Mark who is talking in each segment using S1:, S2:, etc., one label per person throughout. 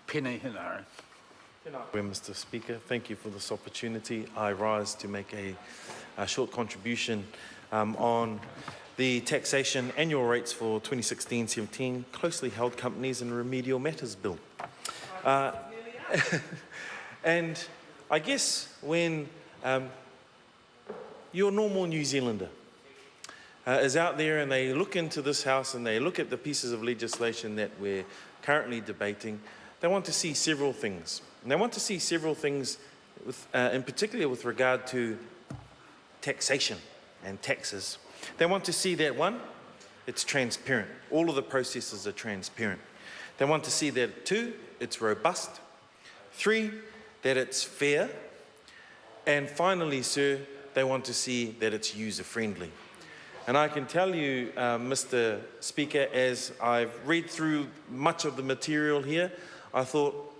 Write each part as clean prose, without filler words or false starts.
S1: Pene Hinaro.
S2: Mr. Speaker, thank you for this opportunity. I rise to make a short contribution on the taxation annual rates for 2016-17 closely held companies and remedial matters bill. And I guess when your normal New Zealander is out there and they look into this House and they look at the pieces of legislation that we're currently debating, they want to see several things. And they want to see several things, in particular with regard to taxation and taxes. They want to see that, one, it's transparent. All of the processes are transparent. They want to see that, two, it's robust. Three, that it's fair. And finally, sir, they want to see that it's user-friendly. And I can tell you, Mr. Speaker, as I've read through much of the material here, I thought,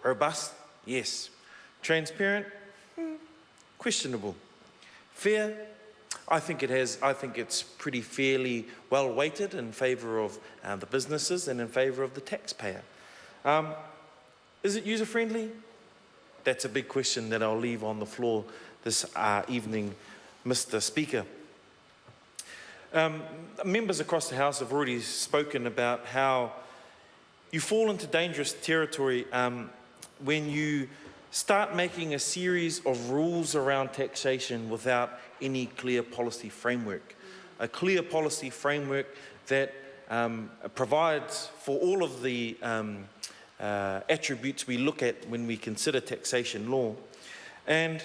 S2: robust, yes. Transparent, questionable. Fair, I think it's pretty fairly well weighted in favour of the businesses and in favour of the taxpayer. Is it user-friendly? That's a big question that I'll leave on the floor this evening, Mr. Speaker. Members across the House have already spoken about how you fall into dangerous territory when you start making a series of rules around taxation without any clear policy framework. A clear policy framework that provides for all of the attributes we look at when we consider taxation law. And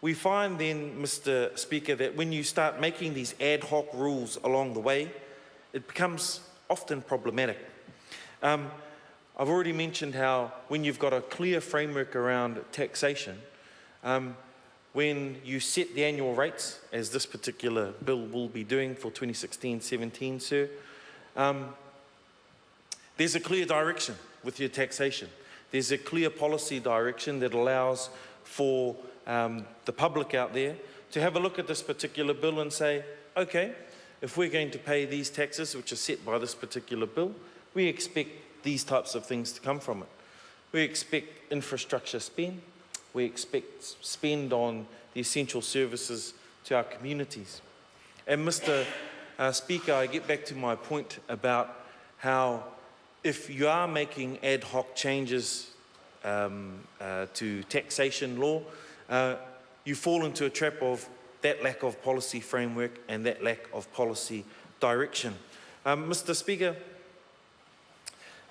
S2: we find then, Mr. Speaker, that when you start making these ad hoc rules along the way, it becomes often problematic. I've already mentioned how when you've got a clear framework around taxation, when you set the annual rates, as this particular bill will be doing for 2016-17, sir, there's a clear direction with your taxation. There's a clear policy direction that allows for the public out there to have a look at this particular bill and say, okay, if we're going to pay these taxes which are set by this particular bill, we expect these types of things to come from it. We expect infrastructure spend. We expect spend on the essential services to our communities. And Mr. Speaker, I get back to my point about how if you are making ad hoc changes to taxation law, you fall into a trap of that lack of policy framework and that lack of policy direction. Mr. Speaker,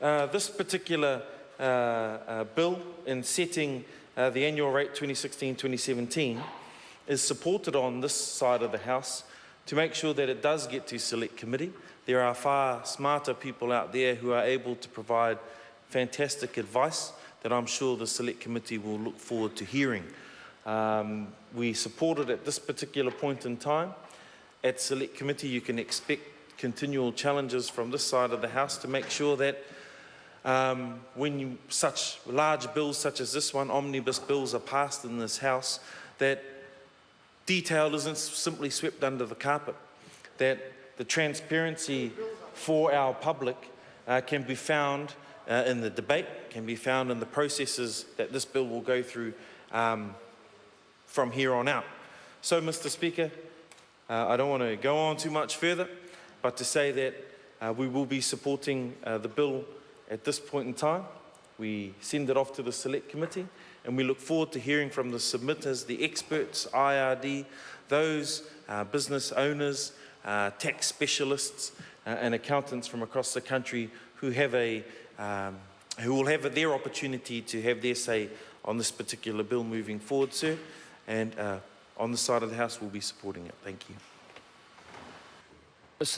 S2: this particular bill in setting the annual rate 2016-2017 is supported on this side of the House to make sure that it does get to select committee. There are far smarter people out there who are able to provide fantastic advice that I'm sure the select committee will look forward to hearing. We support it at this particular point in time. At select committee, you can expect continual challenges from this side of the House to make sure that when such large bills such as this one, omnibus bills, are passed in this House, that detail isn't simply swept under the carpet, that the transparency for our public can be found in the debate, can be found in the processes that this bill will go through from here on out. So, Mr. Speaker, I don't want to go on too much further, but to say that we will be supporting the bill at this point in time. We send it off to the Select Committee, and we look forward to hearing from the submitters, the experts, IRD, those business owners, tax specialists, and accountants from across the country who have who will have their opportunity to have their say on this particular bill moving forward, sir. And on the side of the House, we'll be supporting it. Thank you.